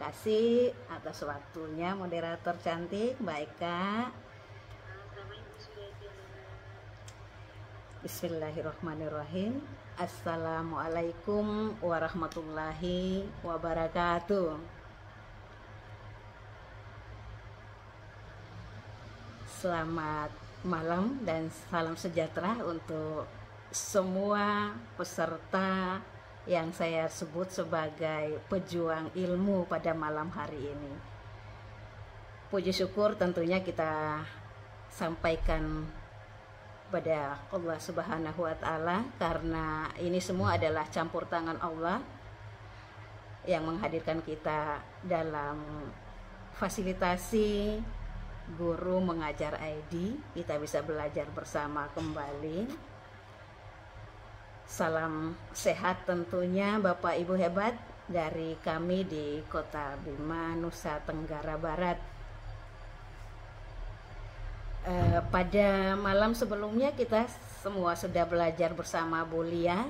kasih atas waktunya moderator cantik Mbak Eka. Bismillahirrahmanirrahim. Assalamualaikum warahmatullahi wabarakatuh. Selamat malam dan salam sejahtera untuk semua peserta yang saya sebut sebagai pejuang ilmu pada malam hari ini. Puji syukur tentunya kita sampaikan pada Allah Subhanahu wa Ta'ala, karena ini semua adalah campur tangan Allah yang menghadirkan kita dalam fasilitasi guru mengajar ID. Kita bisa belajar bersama kembali. Salam sehat tentunya Bapak Ibu hebat dari kami di Kota Bima, Nusa Tenggara Barat. Pada malam sebelumnya kita semua sudah belajar bersama Bu Lia.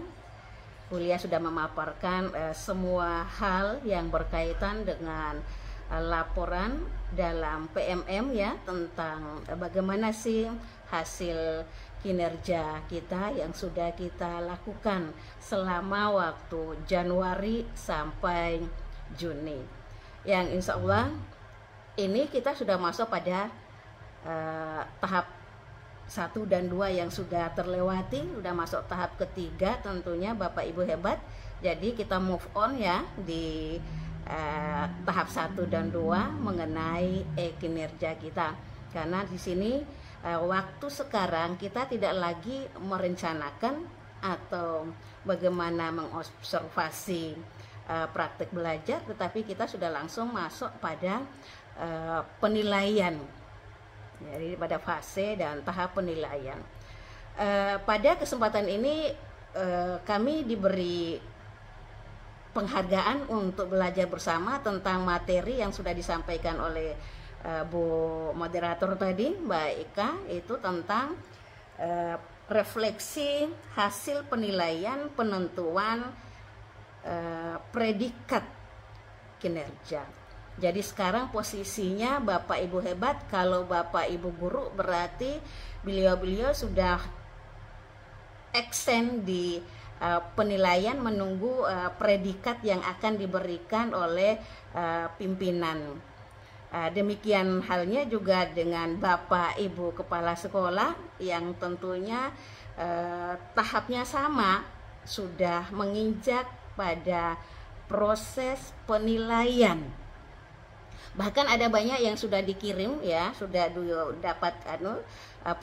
Bu Lia sudah memaparkan semua hal yang berkaitan dengan laporan dalam PMM ya, tentang bagaimana sih hasil kinerja kita yang sudah kita lakukan selama waktu Januari sampai Juni, yang insya Allah ini kita sudah masuk pada tahap 1 dan 2 yang sudah terlewati, sudah masuk tahap ketiga tentunya Bapak Ibu hebat. Jadi kita move on ya di tahap 1 dan 2 mengenai kinerja kita, karena di sini waktu sekarang kita tidak lagi merencanakan atau bagaimana mengobservasi praktik belajar, tetapi kita sudah langsung masuk pada penilaian. Jadi pada fase dan tahap penilaian. Pada kesempatan ini kami diberi penghargaan untuk belajar bersama tentang materi yang sudah disampaikan oleh Bu moderator tadi Mbak Eka, itu tentang refleksi hasil penilaian penentuan predikat kinerja. Jadi sekarang posisinya Bapak Ibu hebat, kalau Bapak Ibu guru berarti beliau-beliau sudah extend di penilaian menunggu predikat yang akan diberikan oleh pimpinan. Demikian halnya juga dengan Bapak Ibu Kepala Sekolah yang tentunya tahapnya sama, sudah menginjak pada proses penilaian. Bahkan ada banyak yang sudah dikirim ya, sudah dapat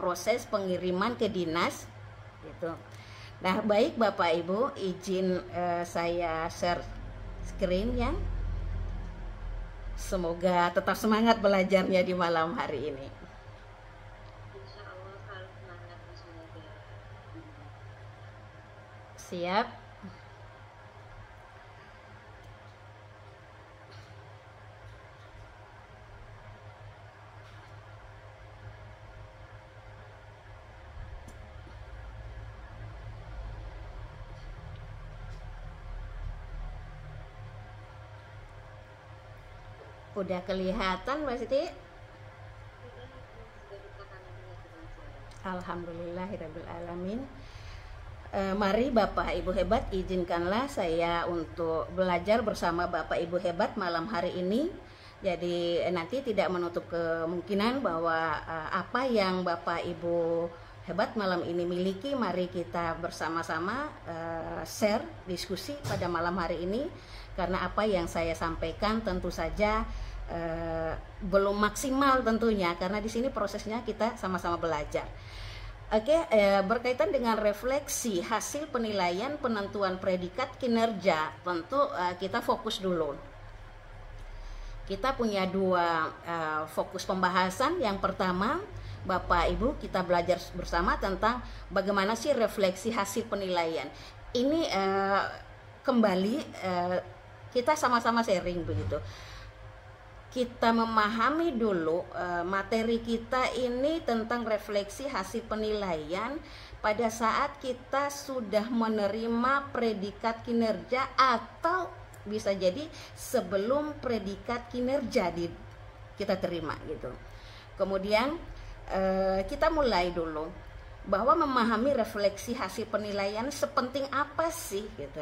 proses pengiriman ke dinas gitu. Nah, baik Bapak Ibu, izin saya share screen ya. Semoga tetap semangat belajarnya di malam hari ini. Insya Allah selalu semangat belajar. Siap. Udah kelihatan Mbak Siti? Alhamdulillahirabbil alamin. Mari Bapak Ibu hebat, izinkanlah saya untuk belajar bersama Bapak Ibu hebat malam hari ini. Jadi nanti tidak menutup kemungkinan bahwa apa yang Bapak Ibu hebat malam ini miliki, mari kita bersama-sama share, diskusi pada malam hari ini. Karena apa yang saya sampaikan tentu saja belum maksimal tentunya, karena di sini prosesnya kita sama-sama belajar. Oke, berkaitan dengan refleksi hasil penilaian penentuan predikat kinerja, tentu kita fokus dulu. Kita punya dua fokus pembahasan. Yang pertama, Bapak Ibu, kita belajar bersama tentang bagaimana sih refleksi hasil penilaian. Ini kembali kita sama-sama sharing begitu. Kita memahami dulu materi kita ini tentang refleksi hasil penilaian pada saat kita sudah menerima predikat kinerja atau bisa jadi sebelum predikat kinerja kita terima gitu. Kemudian kita mulai dulu bahwa memahami refleksi hasil penilaian sepenting apa sih gitu.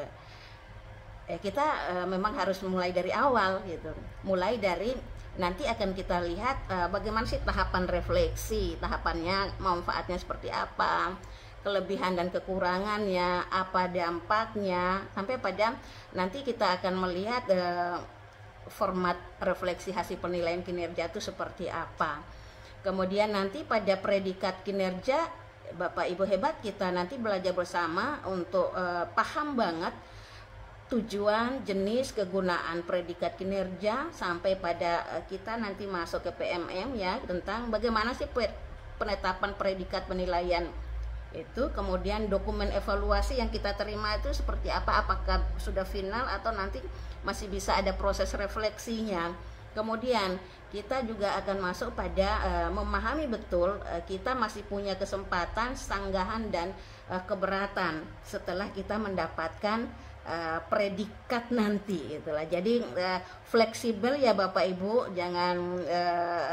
Kita memang harus mulai dari awal gitu. Mulai dari nanti akan kita lihat bagaimana sih tahapan refleksi, tahapannya, manfaatnya seperti apa, kelebihan dan kekurangannya, apa dampaknya, sampai pada nanti kita akan melihat format refleksi hasil penilaian kinerja itu seperti apa. Kemudian nanti pada predikat kinerja, Bapak Ibu hebat, kita nanti belajar bersama untuk paham banget tujuan, jenis, kegunaan predikat kinerja, sampai pada kita nanti masuk ke PMM ya, tentang bagaimana sih penetapan predikat penilaian itu. Kemudian dokumen evaluasi yang kita terima itu seperti apa, apakah sudah final atau nanti masih bisa ada proses refleksinya. Kemudian kita juga akan masuk pada memahami betul kita masih punya kesempatan, sanggahan dan keberatan setelah kita mendapatkan predikat nanti itulah. Jadi fleksibel ya Bapak Ibu, jangan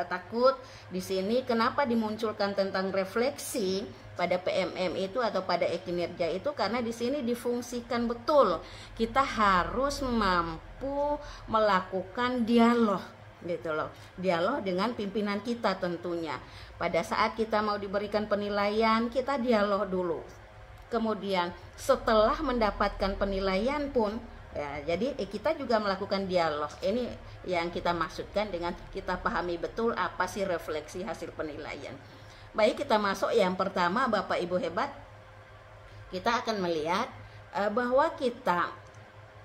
takut. Di sini kenapa dimunculkan tentang refleksi pada PMM itu atau pada kinerja itu, karena di sini difungsikan betul. Kita harus mampu melakukan dialog gitu loh. Dialog dengan pimpinan kita tentunya. Pada saat kita mau diberikan penilaian, kita dialog dulu. Kemudian setelah mendapatkan penilaian pun ya, jadi kita juga melakukan dialog. Ini yang kita maksudkan dengan kita pahami betul apa sih refleksi hasil penilaian. Baik, kita masuk yang pertama Bapak Ibu hebat. Kita akan melihat bahwa kita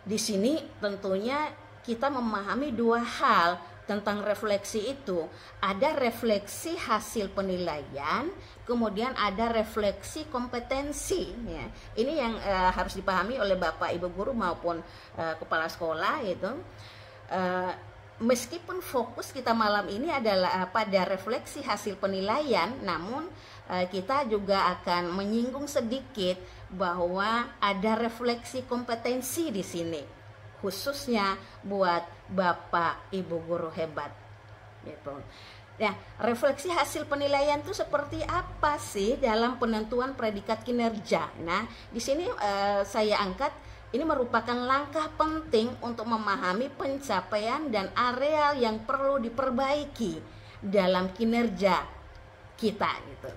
di sini tentunya kita memahami dua hal tentang refleksi itu. Ada refleksi hasil penilaian, kemudian ada refleksi kompetensi ya. Ini yang harus dipahami oleh Bapak Ibu guru maupun kepala sekolah itu. Meskipun fokus kita malam ini adalah pada refleksi hasil penilaian, namun kita juga akan menyinggung sedikit bahwa ada refleksi kompetensi di sini, khususnya buat Bapak Ibu guru hebat gitu. Nah, refleksi hasil penilaian itu seperti apa sih dalam penentuan predikat kinerja? Nah, di sini saya angkat, ini merupakan langkah penting untuk memahami pencapaian dan areal yang perlu diperbaiki dalam kinerja kita gitu.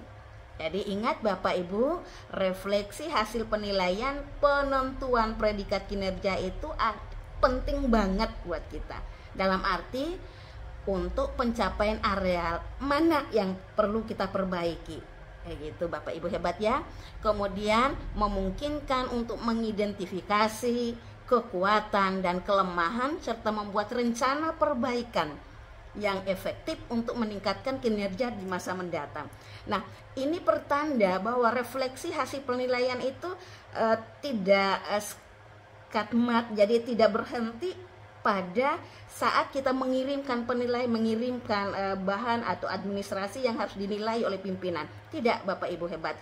Jadi ingat Bapak Ibu, refleksi hasil penilaian penentuan predikat kinerja itu penting banget buat kita. Dalam arti untuk pencapaian areal mana yang perlu kita perbaiki. Kayak gitu Bapak Ibu hebat ya. Kemudian memungkinkan untuk mengidentifikasi kekuatan dan kelemahan serta membuat rencana perbaikan yang efektif untuk meningkatkan kinerja di masa mendatang. Nah, ini pertanda bahwa refleksi hasil penilaian itu tidak skatmat, jadi tidak berhenti pada saat kita mengirimkan penilaian, mengirimkan bahan atau administrasi yang harus dinilai oleh pimpinan. Tidak Bapak Ibu hebat.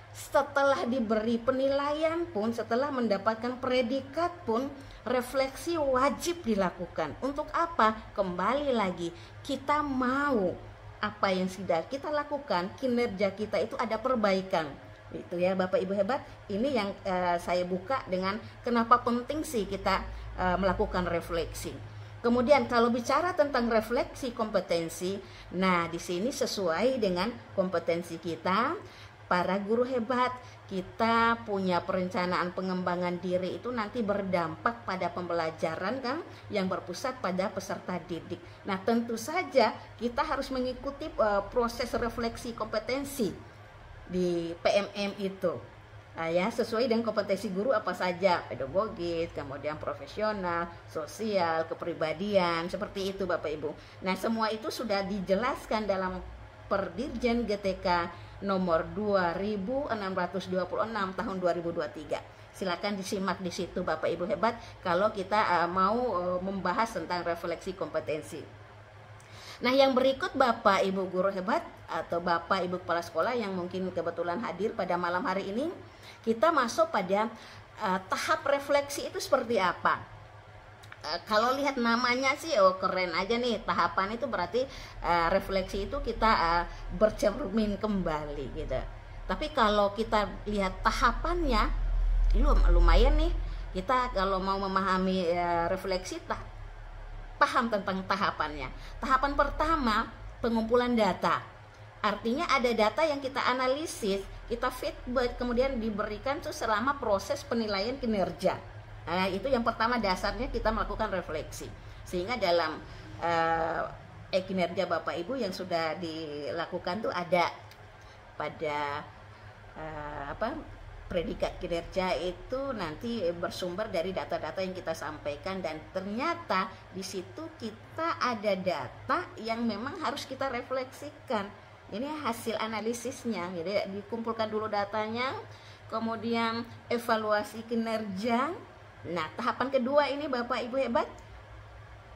Setelah diberi penilaian pun, setelah mendapatkan predikat pun, refleksi wajib dilakukan. Untuk apa? Kembali lagi, kita mau apa yang sudah kita lakukan, kinerja kita itu ada perbaikan. Itu ya Bapak Ibu hebat. Ini yang saya buka dengan kenapa penting sih kita melakukan refleksi. Kemudian kalau bicara tentang refleksi kompetensi, nah di sini sesuai dengan kompetensi kita, para guru hebat, kita punya perencanaan pengembangan diri itu nanti berdampak pada pembelajaran kan, yang berpusat pada peserta didik. Nah tentu saja kita harus mengikuti proses refleksi kompetensi di PMM itu. Ya, sesuai dengan kompetensi guru apa saja, pedagogis, kemudian profesional, sosial, kepribadian, seperti itu Bapak Ibu. Nah semua itu sudah dijelaskan dalam Perdirjen GTK nomor 2626 tahun 2023. Silakan disimak di situ Bapak Ibu hebat kalau kita mau membahas tentang refleksi kompetensi. Nah yang berikut Bapak Ibu guru hebat atau Bapak Ibu kepala sekolah yang mungkin kebetulan hadir pada malam hari ini, kita masuk pada tahap refleksi itu seperti apa. kalau lihat namanya sih keren aja nih, tahapan itu berarti refleksi itu kita bercermin kembali gitu. Tapi kalau kita lihat tahapannya lumayan nih, kita kalau mau memahami refleksi paham tentang tahapannya. Tahapan pertama, pengumpulan data. Artinya ada data yang kita analisis, kita feedback, kemudian diberikan tuh selama proses penilaian kinerja. Nah, itu yang pertama, dasarnya kita melakukan refleksi. Sehingga dalam kinerja Bapak Ibu yang sudah dilakukan tuh ada pada predikat kinerja itu nanti bersumber dari data-data yang kita sampaikan, dan ternyata di situ kita ada data yang memang harus kita refleksikan. Ini hasil analisisnya, jadi dikumpulkan dulu datanya, kemudian evaluasi kinerja. Nah, tahapan kedua ini Bapak Ibu hebat.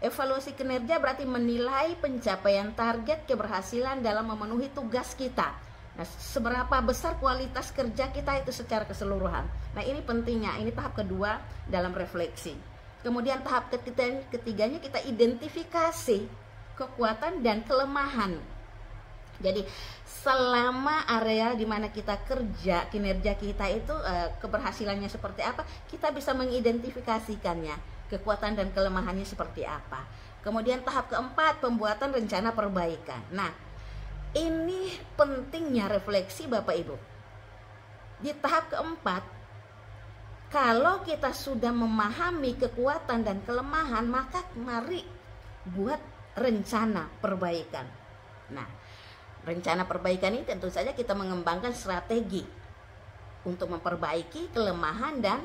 Evaluasi kinerja berarti menilai pencapaian target keberhasilan dalam memenuhi tugas kita. Nah, seberapa besar kualitas kerja kita itu secara keseluruhan. Nah, ini pentingnya, ini tahap kedua dalam refleksi. Kemudian tahap ketiganya kita identifikasi kekuatan dan kelemahan. Jadi selama area di mana kita kerja, kinerja kita itu keberhasilannya seperti apa, kita bisa mengidentifikasikannya, kekuatan dan kelemahannya seperti apa. Kemudian tahap keempat, pembuatan rencana perbaikan. Nah, ini pentingnya refleksi Bapak Ibu. Di tahap keempat, kalau kita sudah memahami kekuatan dan kelemahan, maka mari buat rencana perbaikan. Nah, rencana perbaikan ini tentu saja kita mengembangkan strategi untuk memperbaiki kelemahan dan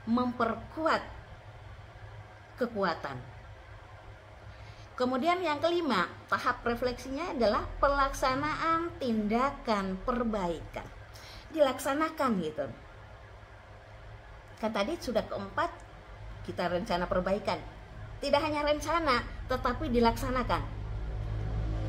memperkuat kekuatan. Kemudian yang kelima, tahap refleksinya adalah pelaksanaan tindakan perbaikan. Dilaksanakan gitu. Kan tadi sudah keempat, kita rencana perbaikan. Tidak hanya rencana, tetapi dilaksanakan.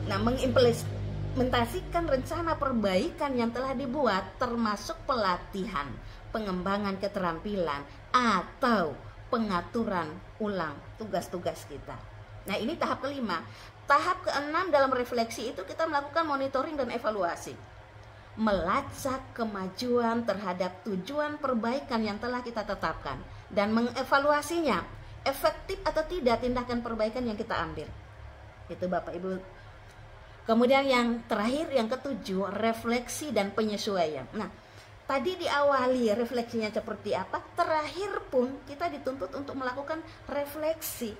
Nah, mengimplementasikan rencana perbaikan yang telah dibuat, termasuk pelatihan, pengembangan keterampilan, atau pengaturan ulang tugas-tugas kita. Nah, ini tahap kelima. Tahap keenam dalam refleksi itu kita melakukan monitoring dan evaluasi. Melacak kemajuan terhadap tujuan perbaikan yang telah kita tetapkan dan mengevaluasinya, efektif atau tidak tindakan perbaikan yang kita ambil. Itu Bapak Ibu. Kemudian yang terakhir, yang ketujuh, refleksi dan penyesuaian. Nah, tadi diawali refleksinya seperti apa, terakhir pun kita dituntut untuk melakukan refleksi.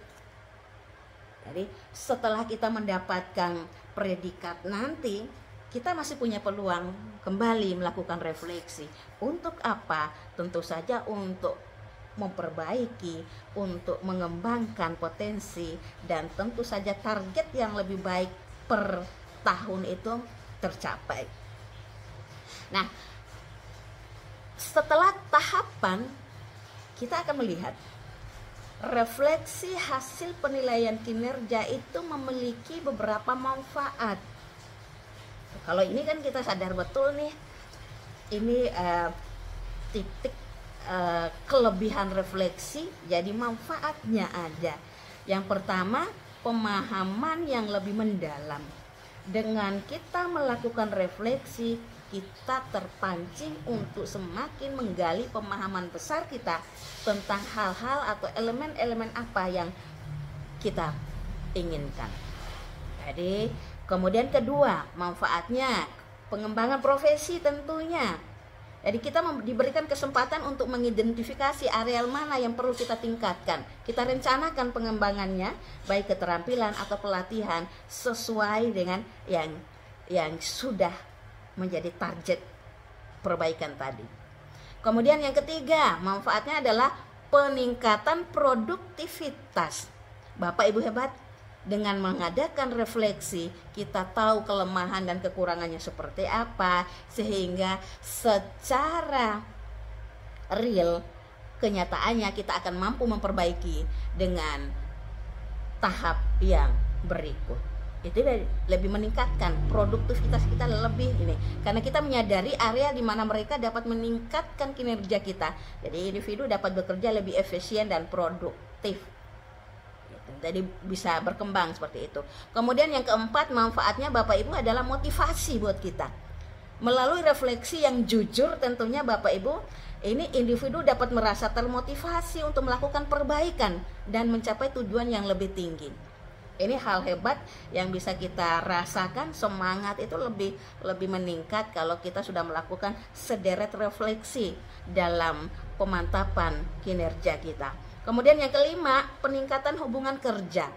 Jadi setelah kita mendapatkan predikat nanti, kita masih punya peluang kembali melakukan refleksi. Untuk apa? Tentu saja untuk memperbaiki, untuk mengembangkan potensi, dan tentu saja target yang lebih baik per tahun itu tercapai. Nah, setelah tahapan, kita akan melihat refleksi hasil penilaian kinerja itu memiliki beberapa manfaat. Kalau ini kan kita sadar betul nih, ini titik kelebihan refleksi, jadi manfaatnya ada. Yang pertama, pemahaman yang lebih mendalam. Dengan kita melakukan refleksi, kita terpancing untuk semakin menggali pemahaman besar kita tentang hal-hal atau elemen-elemen apa yang kita inginkan. Jadi, kemudian kedua, manfaatnya pengembangan profesi tentunya. Jadi kita diberikan kesempatan untuk mengidentifikasi areal mana yang perlu kita tingkatkan. Kita rencanakan pengembangannya, baik keterampilan atau pelatihan sesuai dengan yang sudah menjadi target perbaikan tadi. Kemudian yang ketiga, manfaatnya adalah peningkatan produktivitas. Bapak Ibu hebat, dengan mengadakan refleksi, kita tahu kelemahan dan kekurangannya seperti apa, sehingga secara real kenyataannya kita akan mampu memperbaiki dengan tahap yang berikut. Itu lebih meningkatkan produktivitas kita lebih ini, karena kita menyadari area di mana mereka dapat meningkatkan kinerja kita. Jadi individu dapat bekerja lebih efisien dan produktif. jadi bisa berkembang seperti itu. Kemudian yang keempat, manfaatnya Bapak Ibu adalah motivasi buat kita. Melalui refleksi yang jujur tentunya Bapak Ibu, ini individu dapat merasa termotivasi untuk melakukan perbaikan dan mencapai tujuan yang lebih tinggi. Ini hal hebat yang bisa kita rasakan, semangat itu lebih meningkat kalau kita sudah melakukan sederet refleksi dalam pemantapan kinerja kita. Kemudian yang kelima, peningkatan hubungan kerja.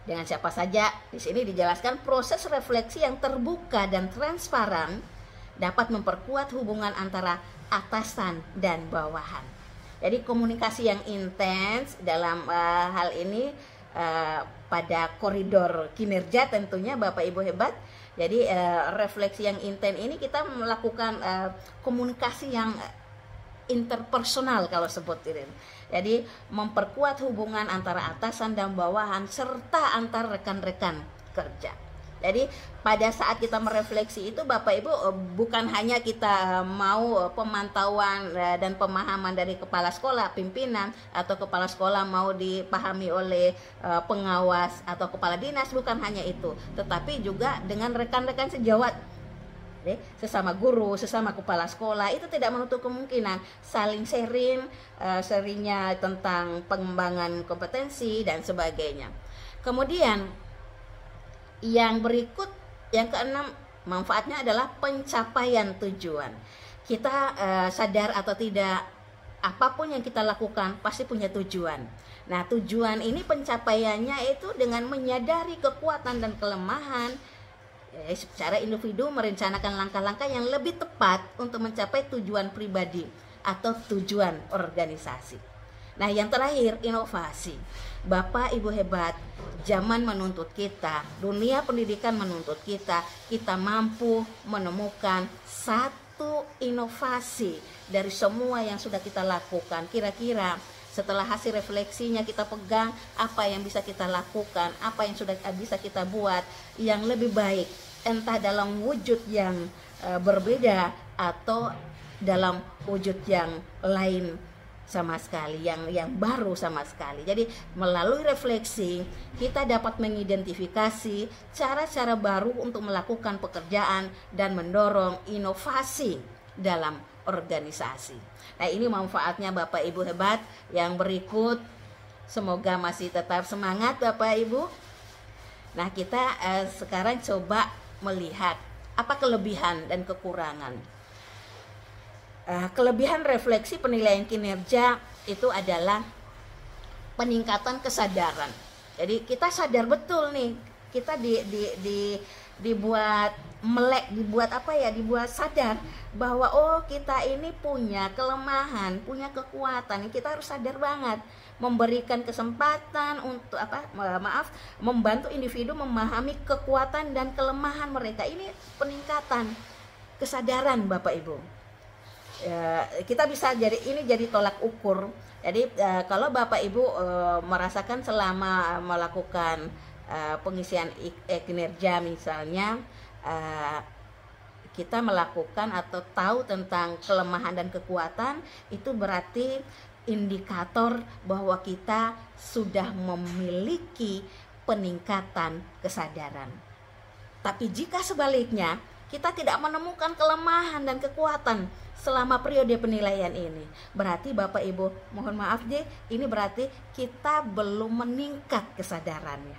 Dengan siapa saja, di sini dijelaskan proses refleksi yang terbuka dan transparan dapat memperkuat hubungan antara atasan dan bawahan. Jadi komunikasi yang intens dalam hal ini pada koridor kinerja tentunya Bapak Ibu hebat. Jadi refleksi yang intens ini kita melakukan komunikasi yang interpersonal kalau sebut ini. Jadi memperkuat hubungan antara atasan dan bawahan serta antar rekan-rekan kerja. Jadi pada saat kita merefleksi itu Bapak Ibu, bukan hanya kita mau pemantauan dan pemahaman dari kepala sekolah, pimpinan, atau kepala sekolah mau dipahami oleh pengawas atau kepala dinas, bukan hanya itu, tetapi juga dengan rekan-rekan sejawat, sesama guru, sesama kepala sekolah, itu tidak menutup kemungkinan saling sharingnya tentang pengembangan kompetensi dan sebagainya. Kemudian yang berikut, yang keenam, manfaatnya adalah pencapaian tujuan. Kita sadar atau tidak, apapun yang kita lakukan pasti punya tujuan. Nah, tujuan ini pencapaiannya itu dengan menyadari kekuatan dan kelemahan. Secara individu merencanakan langkah-langkah yang lebih tepat untuk mencapai tujuan pribadi atau tujuan organisasi. Nah, yang terakhir, inovasi. Bapak Ibu hebat, zaman menuntut kita, dunia pendidikan menuntut kita mampu menemukan satu inovasi dari semua yang sudah kita lakukan. Kira-kira setelah hasil refleksinya kita pegang, apa yang bisa kita lakukan, apa yang sudah bisa kita buat yang lebih baik, entah dalam wujud yang berbeda atau dalam wujud yang lain sama sekali, yang baru sama sekali. Jadi melalui refleksi kita dapat mengidentifikasi cara-cara baru untuk melakukan pekerjaan dan mendorong inovasi dalam organisasi. Nah, ini manfaatnya Bapak Ibu hebat. Yang berikut semoga masih tetap semangat Bapak Ibu. Nah, kita sekarang coba melihat apa kelebihan dan kekurangan. Kelebihan refleksi penilaian kinerja itu adalah peningkatan kesadaran. Jadi kita sadar betul nih, kita dibuat melek, dibuat sadar bahwa oh, kita ini punya kelemahan, punya kekuatan. Kita harus sadar banget, memberikan kesempatan untuk membantu individu memahami kekuatan dan kelemahan mereka. Ini peningkatan kesadaran Bapak Ibu. Kita bisa jadi tolak ukur. Jadi kalau Bapak Ibu merasakan selama melakukan pengisian kinerja misalnya, kita melakukan atau tahu tentang kelemahan dan kekuatan, itu berarti indikator bahwa kita sudah memiliki peningkatan kesadaran. Tapi jika sebaliknya, kita tidak menemukan kelemahan dan kekuatan selama periode penilaian ini, berarti Bapak Ibu, mohon maaf deh, ini berarti kita belum meningkat kesadarannya.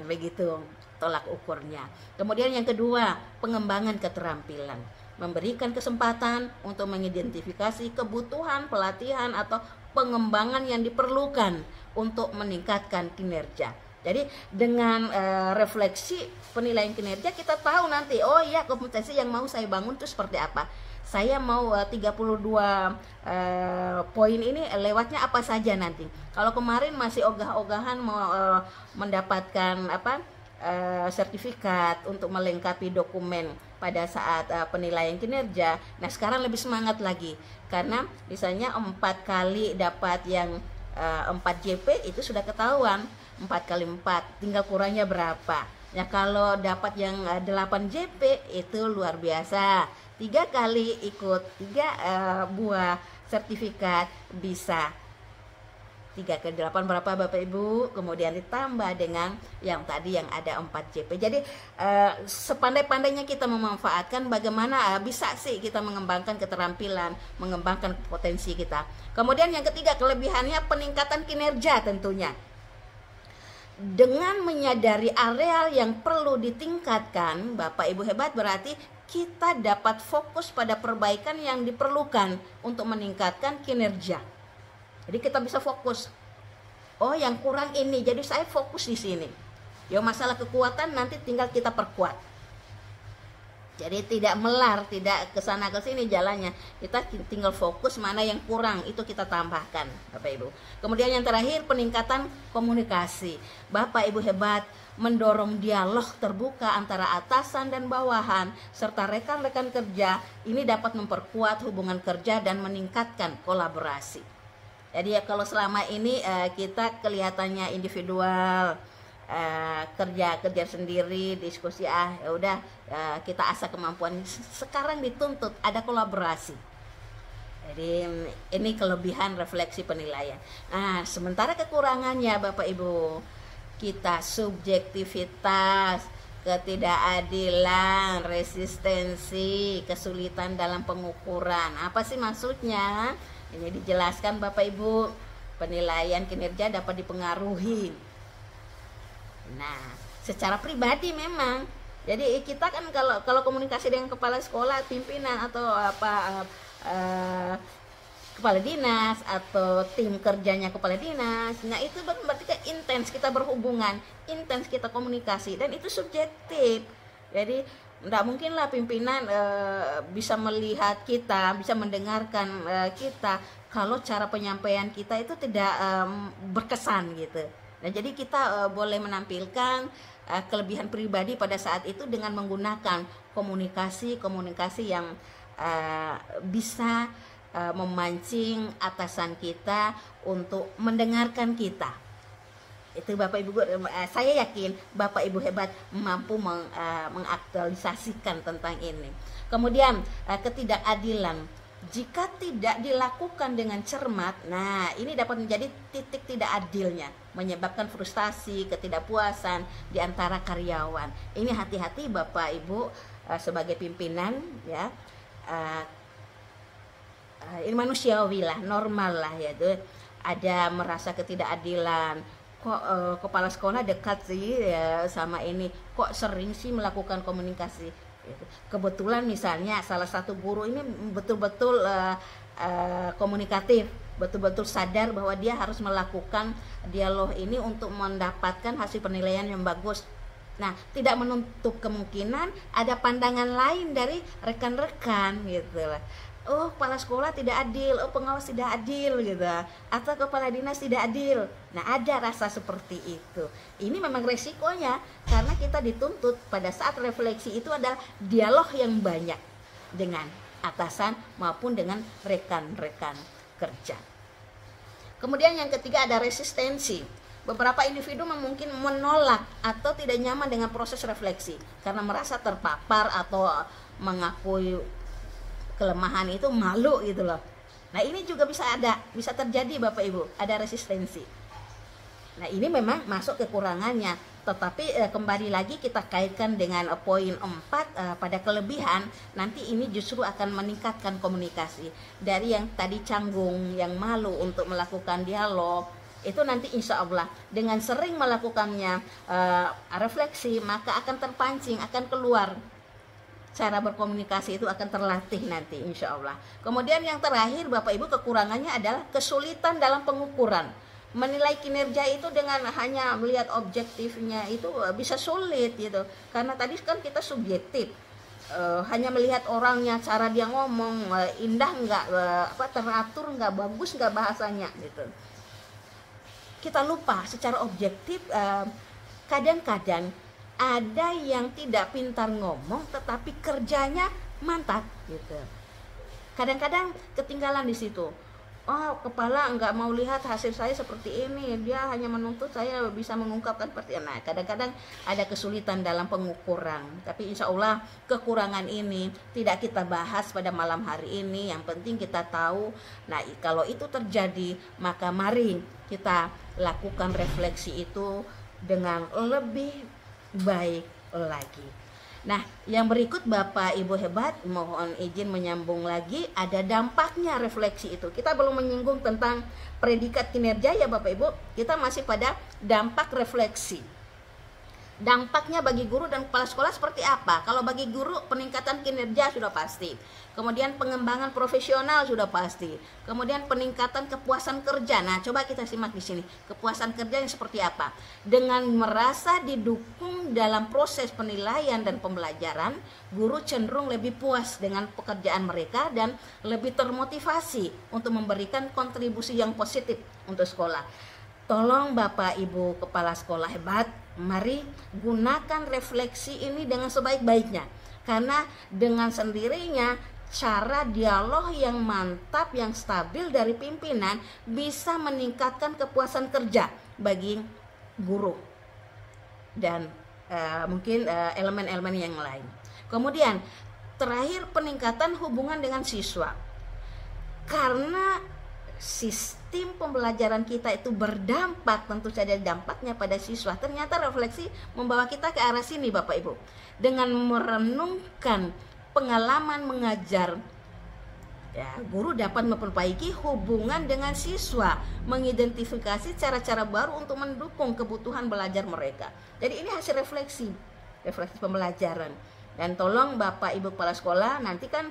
Begitu tolak ukurnya. Kemudian yang kedua, pengembangan keterampilan. Memberikan kesempatan untuk mengidentifikasi kebutuhan pelatihan atau pengembangan yang diperlukan untuk meningkatkan kinerja. Jadi dengan refleksi penilaian kinerja kita tahu nanti, oh iya, kompetensi yang mau saya bangun itu seperti apa. Saya mau 32 poin ini lewatnya apa saja nanti. Kalau kemarin masih ogah-ogahan mau mendapatkan sertifikat untuk melengkapi dokumen pada saat penilaian kinerja. Nah, sekarang lebih semangat lagi karena misalnya 4 kali dapat yang 4 JP itu sudah ketahuan. 4 kali 4 tinggal kurangnya berapa. Ya, kalau dapat yang 8 JP itu luar biasa. 3 kali ikut 3 buah sertifikat bisa 3 kali 8 berapa Bapak Ibu? Kemudian ditambah dengan yang tadi yang ada 4 JP. Jadi sepandai-pandainya kita memanfaatkan bagaimana bisa sih kita mengembangkan keterampilan, mengembangkan potensi kita. Kemudian yang ketiga, kelebihannya peningkatan kinerja tentunya. Dengan menyadari areal yang perlu ditingkatkan, Bapak Ibu hebat, berarti kita dapat fokus pada perbaikan yang diperlukan untuk meningkatkan kinerja. Jadi kita bisa fokus. Oh, yang kurang ini, jadi saya fokus di sini. Ya, masalah kekuatan nanti tinggal kita perkuat. Jadi tidak melar, tidak ke sana ke sini jalannya. Kita tinggal fokus mana yang kurang, itu kita tambahkan, Bapak Ibu. Kemudian yang terakhir, peningkatan komunikasi. Bapak Ibu hebat, mendorong dialog terbuka antara atasan dan bawahan serta rekan-rekan kerja. Ini dapat memperkuat hubungan kerja dan meningkatkan kolaborasi. Jadi ya, kalau selama ini kita kelihatannya individual, kerja sendiri, diskusi ya udah, kita asah kemampuan. Sekarang dituntut ada kolaborasi. Jadi ini kelebihan refleksi penilaian. Nah, sementara kekurangannya Bapak Ibu, kita subjektivitas, ketidakadilan, resistensi, kesulitan dalam pengukuran. Apa sih maksudnya? Ini dijelaskan Bapak Ibu, penilaian kinerja dapat dipengaruhi. Nah, secara pribadi memang. Jadi kita kan kalau komunikasi dengan kepala sekolah, pimpinan atau kepala dinas atau tim kerjanya kepala dinas, nah itu berarti kan intens kita berhubungan, intens kita komunikasi, dan itu subjektif. Jadi tidak mungkinlah pimpinan bisa melihat kita, bisa mendengarkan kita kalau cara penyampaian kita itu tidak berkesan gitu. Nah, jadi kita boleh menampilkan kelebihan pribadi pada saat itu dengan menggunakan komunikasi yang bisa memancing atasan kita untuk mendengarkan kita. Itu Bapak Ibu, saya yakin Bapak Ibu hebat mampu mengaktualisasikan tentang ini. Kemudian ketidakadilan, jika tidak dilakukan dengan cermat, nah ini dapat menjadi titik tidak adilnya, menyebabkan frustasi, ketidakpuasan di antara karyawan. Ini hati-hati Bapak Ibu sebagai pimpinan ya. Ini manusiawi lah, normal lah ya, itu ada merasa ketidakadilan. Kok kepala sekolah dekat sih ya sama ini, kok sering sih melakukan komunikasi. Kebetulan misalnya salah satu guru ini betul-betul komunikatif, betul-betul sadar bahwa dia harus melakukan dialog ini untuk mendapatkan hasil penilaian yang bagus. Nah, tidak menutup kemungkinan ada pandangan lain dari rekan-rekan gitu lah. Oh, kepala sekolah tidak adil, oh pengawas tidak adil gitu, atau kepala dinas tidak adil. Nah, ada rasa seperti itu. Ini memang resikonya, karena kita dituntut pada saat refleksi itu adalah dialog yang banyak dengan atasan maupun dengan rekan-rekan kerja. Kemudian yang ketiga ada resistensi. Beberapa individu mungkin menolak atau tidak nyaman dengan proses refleksi karena merasa terpapar atau mengakui kelemahan itu malu gitu loh. Nah, ini juga bisa terjadi Bapak Ibu, ada resistensi. Nah, ini memang masuk kekurangannya, tetapi kembali lagi kita kaitkan dengan poin 4 pada kelebihan, nanti ini justru akan meningkatkan komunikasi. Dari yang tadi canggung, yang malu untuk melakukan dialog, itu nanti insya Allah dengan sering melakukannya refleksi, maka akan terpancing, akan keluar. Cara berkomunikasi itu akan terlatih nanti insya Allah. Kemudian yang terakhir Bapak Ibu, kekurangannya adalah kesulitan dalam pengukuran. Menilai kinerja itu dengan hanya melihat objektifnya itu bisa sulit gitu. Karena tadi kan kita subjektif, hanya melihat orangnya, cara dia ngomong indah nggak, teratur nggak, bagus nggak bahasanya gitu. Kita lupa secara objektif, kadang-kadang ada yang tidak pintar ngomong tetapi kerjanya mantap gitu. Kadang-kadang ketinggalan di situ. oh kepala nggak mau lihat hasil saya seperti ini, dia hanya menuntut saya bisa mengungkapkan seperti ini. Nah, kadang-kadang ada kesulitan dalam pengukuran, tapi insya Allah kekurangan ini tidak kita bahas pada malam hari ini. Yang penting kita tahu, nah kalau itu terjadi maka mari kita lakukan refleksi itu dengan lebih baik lagi. Nah, yang berikut Bapak Ibu hebat, mohon izin menyambung lagi, ada dampaknya refleksi itu. Kita belum menyinggung tentang predikat kinerja ya Bapak Ibu, kita masih pada dampak refleksi. Dampaknya bagi guru dan kepala sekolah seperti apa? Kalau bagi guru, peningkatan kinerja sudah pasti. Kemudian pengembangan profesional sudah pasti. Kemudian peningkatan kepuasan kerja. Nah, coba kita simak di sini. Kepuasan kerja yang seperti apa? Dengan merasa didukung dalam proses penilaian dan pembelajaran, guru cenderung lebih puas dengan pekerjaan mereka dan lebih termotivasi untuk memberikan kontribusi yang positif untuk sekolah. Tolong Bapak Ibu kepala sekolah hebat, mari gunakan refleksi ini dengan sebaik-baiknya. Karena dengan sendirinya cara dialog yang mantap, yang stabil dari pimpinan bisa meningkatkan kepuasan kerja bagi guru dan mungkin elemen-elemen yang lain. Kemudian terakhir, peningkatan hubungan dengan siswa. Karena sistem pembelajaran kita itu berdampak, tentu saja dampaknya pada siswa. Ternyata refleksi membawa kita ke arah sini Bapak Ibu. Dengan merenungkan pengalaman mengajar, ya, guru dapat memperbaiki hubungan dengan siswa, mengidentifikasi cara-cara baru untuk mendukung kebutuhan belajar mereka. Jadi ini hasil refleksi pembelajaran. Dan tolong Bapak Ibu kepala sekolah, nanti kan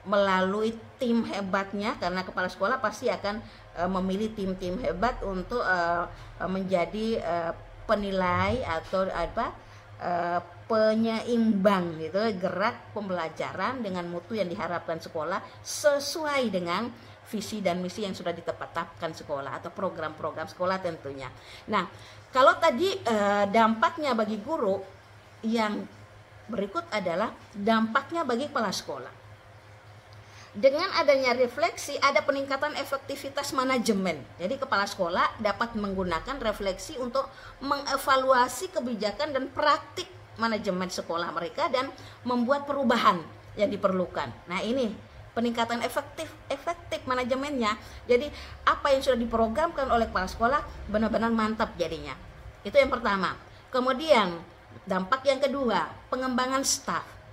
melalui tim hebatnya, karena kepala sekolah pasti akan memilih tim-tim hebat untuk menjadi penilai atau penyeimbang gitu, gerak pembelajaran dengan mutu yang diharapkan sekolah sesuai dengan visi dan misi yang sudah ditetapkan sekolah atau program-program sekolah tentunya. Nah, kalau tadi dampaknya bagi guru, yang berikut adalah dampaknya bagi kepala sekolah. Dengan adanya refleksi ada peningkatan efektivitas manajemen. Jadi kepala sekolah dapat menggunakan refleksi untuk mengevaluasi kebijakan dan praktik manajemen sekolah mereka dan membuat perubahan yang diperlukan. Nah, ini peningkatan efektif manajemennya. Jadi apa yang sudah diprogramkan oleh kepala sekolah benar-benar mantap jadinya. Itu yang pertama. Kemudian dampak yang kedua, pengembangan staf.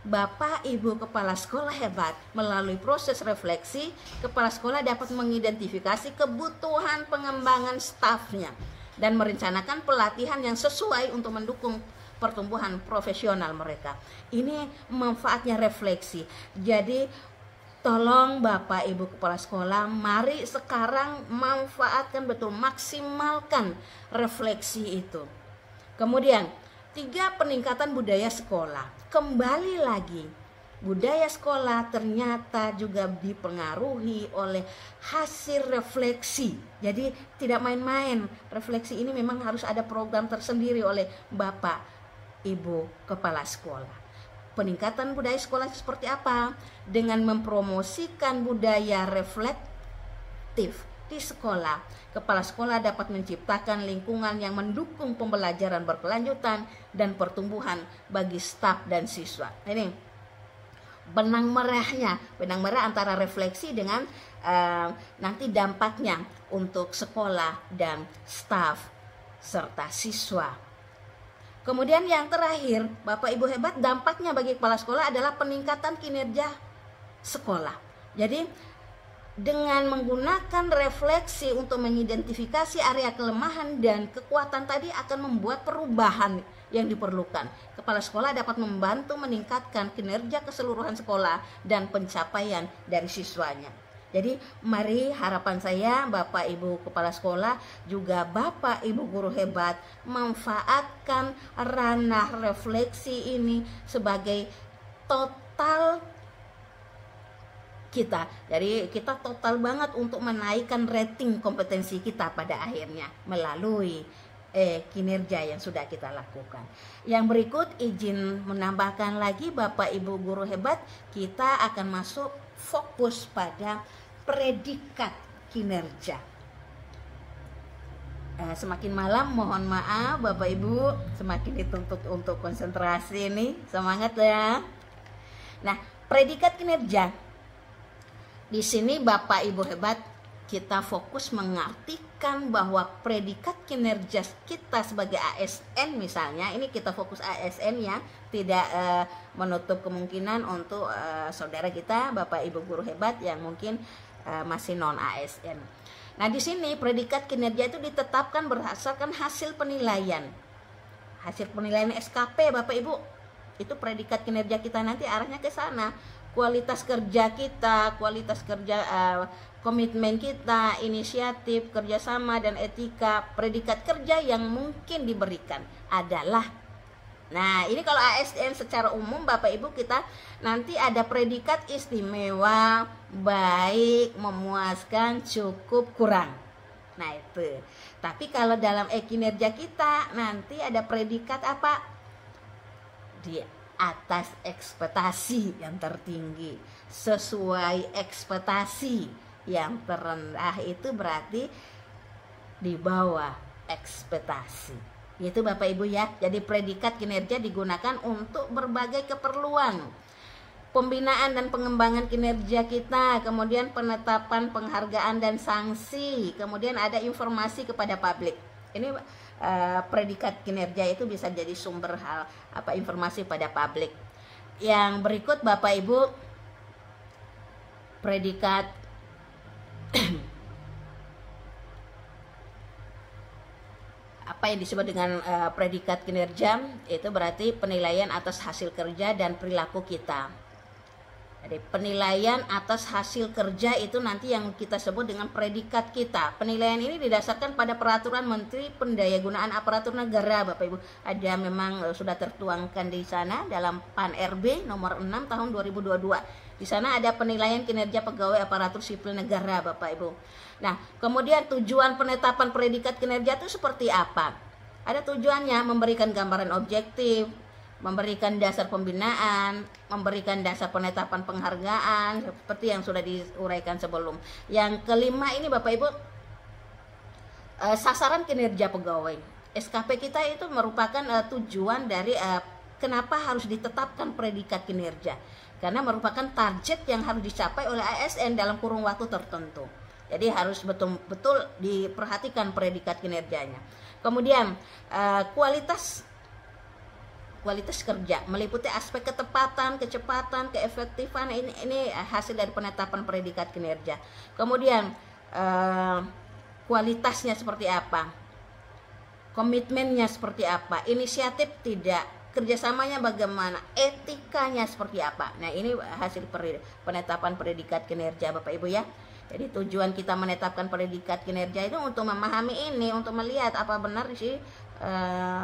Bapak Ibu kepala sekolah hebat, melalui proses refleksi, kepala sekolah dapat mengidentifikasi kebutuhan pengembangan stafnya dan merencanakan pelatihan yang sesuai untuk mendukung pertumbuhan profesional mereka. Ini manfaatnya refleksi. Jadi tolong Bapak Ibu kepala sekolah, mari sekarang manfaatkan betul, maksimalkan refleksi itu. Kemudian 3, peningkatan budaya sekolah. Kembali lagi, budaya sekolah ternyata juga dipengaruhi oleh hasil refleksi. Jadi tidak main-main, refleksi ini memang harus ada program tersendiri oleh Bapak Ibu kepala sekolah. Peningkatan budaya sekolah seperti apa? Dengan mempromosikan budaya reflektif di sekolah, kepala sekolah dapat menciptakan lingkungan yang mendukung pembelajaran berkelanjutan dan pertumbuhan bagi staf dan siswa. Ini benang merah antara refleksi dengan nanti dampaknya untuk sekolah dan staf serta siswa. Kemudian yang terakhir, Bapak Ibu hebat, dampaknya bagi kepala sekolah adalah peningkatan kinerja sekolah. Jadi dengan menggunakan refleksi untuk mengidentifikasi area kelemahan dan kekuatan tadi akan membuat perubahan yang diperlukan. Kepala sekolah dapat membantu meningkatkan kinerja keseluruhan sekolah dan pencapaian dari siswanya. Jadi mari harapan saya Bapak Ibu kepala sekolah, juga Bapak Ibu guru hebat, manfaatkan ranah refleksi ini sebagai total kita. Jadi kita total banget untuk menaikkan rating kompetensi kita pada akhirnya melalui kinerja yang sudah kita lakukan. Yang berikut izin menambahkan lagi Bapak Ibu guru hebat, kita akan masuk fokus pada predikat kinerja. Semakin malam, mohon maaf Bapak Ibu, semakin dituntut untuk konsentrasi nih, semangat ya. Nah, predikat kinerja. Di sini Bapak Ibu hebat, kita fokus mengartikan bahwa predikat kinerja kita sebagai ASN misalnya, ini kita fokus ASN ya, tidak menutup kemungkinan untuk saudara kita, Bapak Ibu guru hebat yang mungkin masih non ASN. Nah, di sini predikat kinerja itu ditetapkan berdasarkan hasil penilaian. Hasil penilaian SKP Bapak Ibu. Itu predikat kinerja kita nanti arahnya ke sana. Kualitas kerja kita, kualitas kerja komitmen kita, inisiatif, kerjasama dan etika, predikat kerja yang mungkin diberikan adalah. Nah, ini kalau ASN secara umum Bapak Ibu kita nanti ada predikat istimewa, baik, memuaskan, cukup, kurang. Nah, itu. Tapi kalau dalam kinerja kita nanti ada predikat apa? Di atas ekspektasi yang tertinggi, sesuai ekspektasi yang terendah itu berarti di bawah ekspektasi. Itu Bapak Ibu ya. Jadi predikat kinerja digunakan untuk berbagai keperluan. Pembinaan dan pengembangan kinerja kita, kemudian penetapan penghargaan dan sanksi, kemudian ada informasi kepada publik. Ini predikat kinerja itu bisa jadi sumber informasi pada publik. Yang berikut Bapak Ibu, predikat apa yang disebut dengan predikat kinerja itu berarti penilaian atas hasil kerja dan perilaku kita. Jadi penilaian atas hasil kerja itu nanti yang kita sebut dengan predikat kita. Penilaian ini didasarkan pada peraturan Menteri Pendayagunaan Aparatur Negara Bapak Ibu. Ada memang sudah tertuangkan di sana dalam PAN RB nomor 6 tahun 2022. Di sana ada penilaian kinerja pegawai aparatur sipil negara Bapak Ibu. Nah, kemudian tujuan penetapan predikat kinerja itu seperti apa? Ada tujuannya memberikan gambaran objektif, memberikan dasar pembinaan, memberikan dasar penetapan penghargaan seperti yang sudah diuraikan sebelum. Yang kelima ini Bapak Ibu, sasaran kinerja pegawai. SKP kita itu merupakan tujuan dari kenapa harus ditetapkan predikat kinerja. Karena merupakan target yang harus dicapai oleh ASN dalam kurun waktu tertentu. Jadi harus betul-betul diperhatikan predikat kinerjanya. Kemudian kualitas kerja meliputi aspek ketepatan, kecepatan, keefektifan. Ini hasil dari penetapan predikat kinerja. Kemudian kualitasnya seperti apa, komitmennya seperti apa, inisiatif tidak, kerjasamanya bagaimana, etikanya seperti apa. Nah, ini hasil penetapan predikat kinerja Bapak Ibu ya. Jadi tujuan kita menetapkan predikat kinerja itu untuk memahami ini, untuk melihat apa benar sih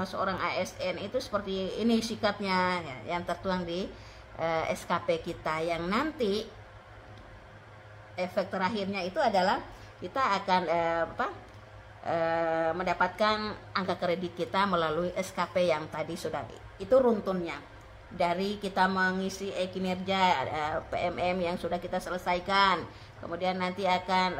seorang ASN itu seperti ini sikapnya ya, yang tertuang di SKP kita, yang nanti efek terakhirnya itu adalah kita akan mendapatkan angka kredit kita melalui SKP yang tadi sudah itu runtunnya dari kita mengisi kinerja PMM yang sudah kita selesaikan, kemudian nanti akan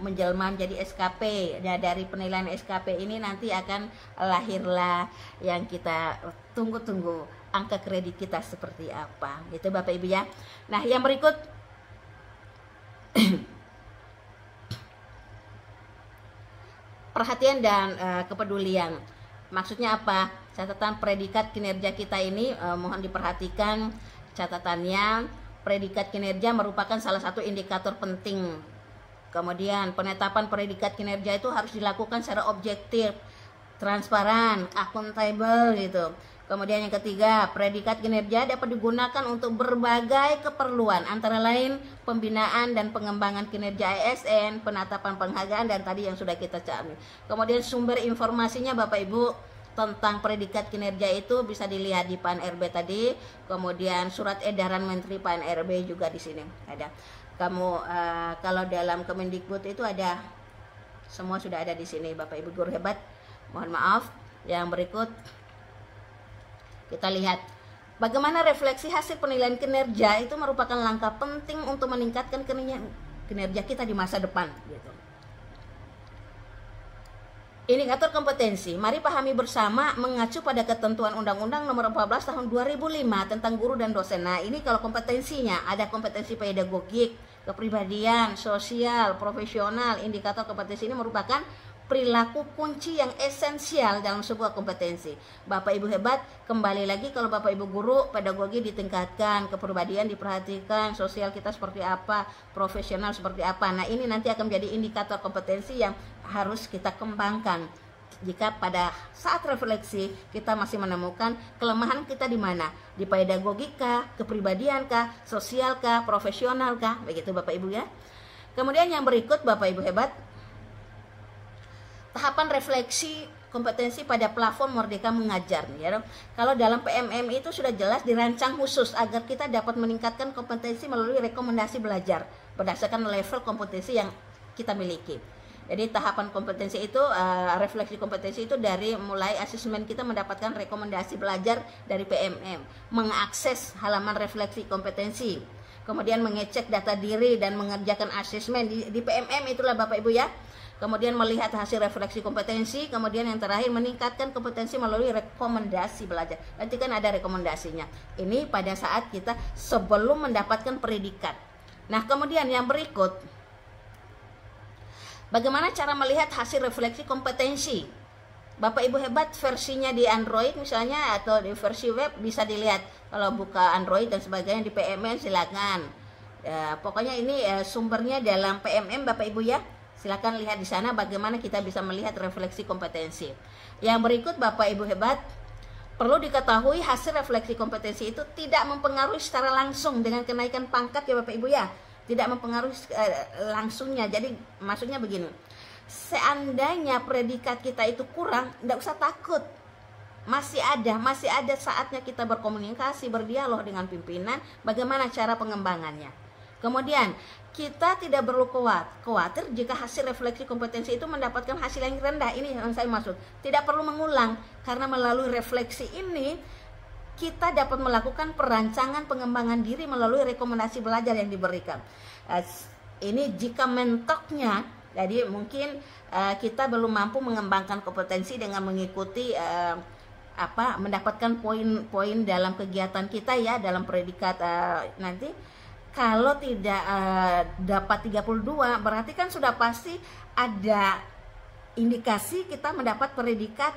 menjelma menjadi SKP. Nah, dari penilaian SKP ini nanti akan lahirlah yang kita tunggu-tunggu, angka kredit kita seperti apa gitu Bapak Ibu ya. Nah, yang berikut perhatian dan kepedulian. Maksudnya apa? Catatan predikat kinerja kita ini mohon diperhatikan catatannya. Predikat kinerja merupakan salah satu indikator penting. Kemudian penetapan predikat kinerja itu harus dilakukan secara objektif, transparan, akuntabel gitu. Kemudian yang ketiga, predikat kinerja dapat digunakan untuk berbagai keperluan, antara lain pembinaan dan pengembangan kinerja ASN, penetapan penghargaan, dan tadi yang sudah kita cari. Kemudian sumber informasinya Bapak Ibu tentang predikat kinerja itu bisa dilihat di PAN RB tadi. Kemudian surat edaran Menteri PAN RB juga di sini ada. Kalau dalam Kemendikbud itu ada, semua sudah ada di sini Bapak Ibu guru hebat. Mohon maaf. Yang berikut kita lihat Bagaimana refleksi hasil penilaian kinerja itu merupakan langkah penting untuk meningkatkan kinerja kita di masa depan gitu. Indikator kompetensi, mari pahami bersama mengacu pada ketentuan Undang-Undang Nomor 14 Tahun 2005 tentang guru dan dosen. Nah, ini kalau kompetensinya ada kompetensi pedagogik, kepribadian, sosial, profesional. Indikator kompetensi ini merupakan perilaku kunci yang esensial dalam sebuah kompetensi. Bapak Ibu hebat, kembali lagi kalau Bapak Ibu guru, pedagogi ditingkatkan, kepribadian diperhatikan, sosial kita seperti apa, profesional seperti apa. Nah, ini nanti akan menjadi indikator kompetensi yang harus kita kembangkan. Jika pada saat refleksi kita masih menemukan kelemahan kita di mana? Di pedagogikah, kepribadiankah, sosialkah, profesionalkah? Begitu Bapak Ibu ya. Kemudian yang berikut Bapak Ibu hebat, tahapan refleksi kompetensi pada platform Merdeka Mengajar ya. Kalau dalam PMM itu sudah jelas dirancang khusus agar kita dapat meningkatkan kompetensi melalui rekomendasi belajar berdasarkan level kompetensi yang kita miliki. Jadi tahapan kompetensi itu, refleksi kompetensi itu dari mulai asesmen kita mendapatkan rekomendasi belajar dari PMM, mengakses halaman refleksi kompetensi, kemudian mengecek data diri dan mengerjakan asesmen di PMM itulah Bapak Ibu ya. Kemudian melihat hasil refleksi kompetensi, kemudian yang terakhir meningkatkan kompetensi melalui rekomendasi belajar. Nanti kan ada rekomendasinya. Ini pada saat kita sebelum mendapatkan predikat. Nah, kemudian yang berikut, bagaimana cara melihat hasil refleksi kompetensi? Bapak Ibu hebat, versinya di Android misalnya atau di versi web bisa dilihat. Kalau buka Android dan sebagainya di PMM silakan. Pokoknya ini sumbernya dalam PMM Bapak Ibu ya. Silakan lihat di sana bagaimana kita bisa melihat refleksi kompetensi. Yang berikut Bapak Ibu hebat, perlu diketahui hasil refleksi kompetensi itu tidak mempengaruhi secara langsung dengan kenaikan pangkat ya Bapak Ibu ya. Tidak mempengaruhi langsungnya. Jadi maksudnya begini, seandainya predikat kita itu kurang, tidak usah takut. Masih ada saatnya kita berkomunikasi, berdialog dengan pimpinan, bagaimana cara pengembangannya. Kemudian kita tidak perlu khawatir jika hasil refleksi kompetensi itu mendapatkan hasil yang rendah. Ini yang saya maksud. Tidak perlu mengulang, karena melalui refleksi ini kita dapat melakukan perancangan pengembangan diri melalui rekomendasi belajar yang diberikan. Ini jika mentoknya, jadi mungkin kita belum mampu mengembangkan kompetensi dengan mengikuti mendapatkan poin-poin dalam kegiatan kita ya, dalam predikat nanti. Kalau tidak dapat 32, berarti kan sudah pasti ada indikasi kita mendapat predikat